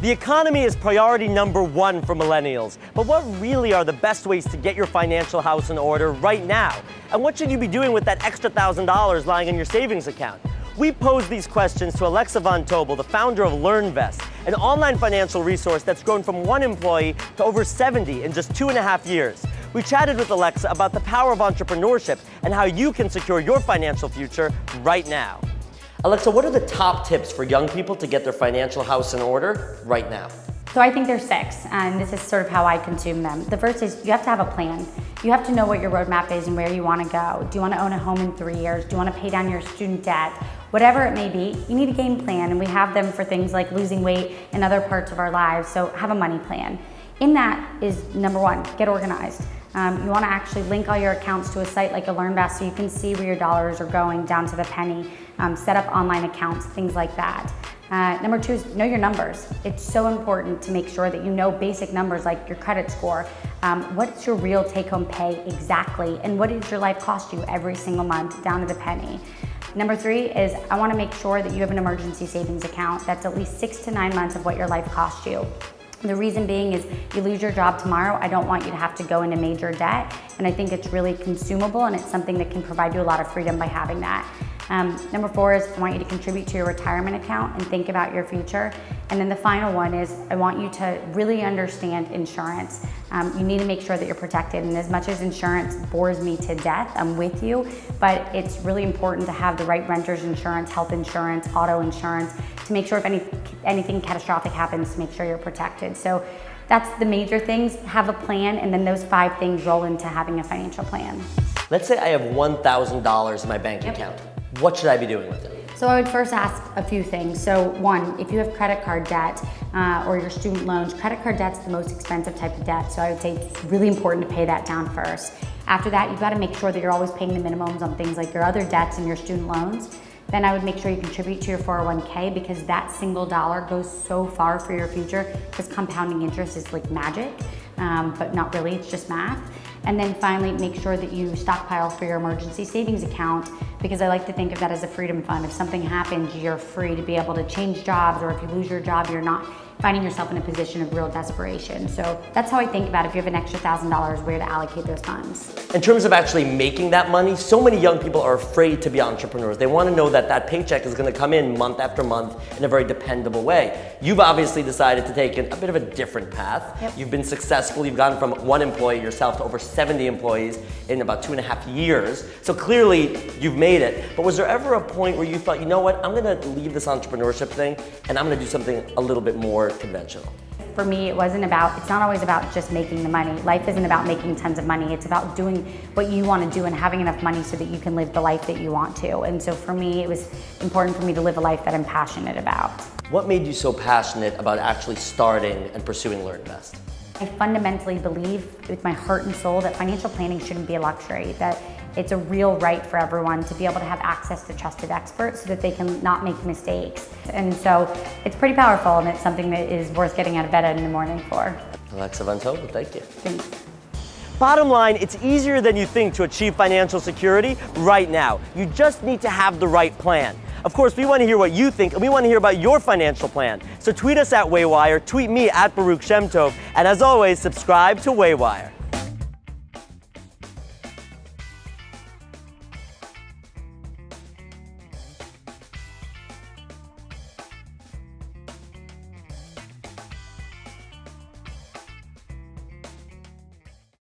The economy is priority #1 for millennials, but what really are the best ways to get your financial house in order right now? And what should you be doing with that extra $1,000 lying in your savings account? We posed these questions to Alexa von Tobel, the founder of LearnVest, an online financial resource that's grown from 1 employee to over 70 in just 2.5 years. We chatted with Alexa about the power of entrepreneurship and how you can secure your financial future right now. Alexa, what are the top tips for young people to get their financial house in order right now? So I think there's 6, and this is sort of how I consume them. The first is you have to have a plan. You have to know what your roadmap is and where you want to go. Do you want to own a home in 3 years? Do you want to pay down your student debt? Whatever it may be, you need a game plan, and we have them for things like losing weight and other parts of our lives, so have a money plan. In that is #1, get organized. You want to actually link all your accounts to a site like a LearnVest so you can see where your dollars are going down to the penny. Set up online accounts, things like that. #2 is know your numbers. It's so important to make sure that you know basic numbers like your credit score. What's your real take-home pay exactly, and what does your life cost you every single month down to the penny? #3 is I want to make sure that you have an emergency savings account that's at least 6 to 9 months of what your life costs you. The reason being is you lose your job tomorrow, I don't want you to have to go into major debt, and I think it's really consumable and it's something that can provide you a lot of freedom by having that. #4 is I want you to contribute to your retirement account and think about your future. And then the final one is I want you to really understand insurance. You need to make sure that you're protected, and as much as insurance bores me to death, I'm with you, but it's really important to have the right renter's insurance, health insurance, auto insurance, to make sure if anything catastrophic happens, to make sure you're protected. So that's the major things. Have a plan, and then those 5 things roll into having a financial plan. Let's say I have $1,000 in my bank account. What should I be doing with it? So I would first ask a few things. So 1, if you have credit card debt or your student loans, credit card debt's the most expensive type of debt. So I would say it's really important to pay that down first. After that, you've got to make sure that you're always paying the minimums on things like your other debts and your student loans. Then I would make sure you contribute to your 401k, because that single dollar goes so far for your future, because compounding interest is like magic, but not really, it's just math. And then finally, make sure that you stockpile for your emergency savings account, because I like to think of that as a freedom fund. If something happens, you're free to be able to change jobs, or if you lose your job, you're not finding yourself in a position of real desperation. So that's how I think about it. If you have an extra $1,000, where to allocate those funds. In terms of actually making that money, so many young people are afraid to be entrepreneurs. They want to know that that paycheck is going to come in month after month in a very dependable way. You've obviously decided to take a bit of a different path. Yep. You've been successful. You've gone from 1 employee yourself to over 70 employees in about 2.5 years. So clearly you've made it. But was there ever a point where you thought, you know what, I'm going to leave this entrepreneurship thing and I'm going to do something a little bit more conventional? For me, it's not always about just making the money. Life isn't about making tons of money. It's about doing what you want to do and having enough money so that you can live the life that you want to. And so for me, it was important for me to live a life that I'm passionate about. What made you so passionate about actually starting and pursuing LearnVest? I fundamentally believe with my heart and soul that financial planning shouldn't be a luxury, that it's a real right for everyone to be able to have access to trusted experts so that they can not make mistakes. And so it's pretty powerful, and it's something that is worth getting out of bed in the morning for. Alexa von Tobel, thank you. Thanks. Bottom line, it's easier than you think to achieve financial security right now. You just need to have the right plan. Of course, we want to hear what you think, and we want to hear about your financial plan. So tweet us at Waywire, tweet me at Baruch Shemtov, and as always, subscribe to Waywire.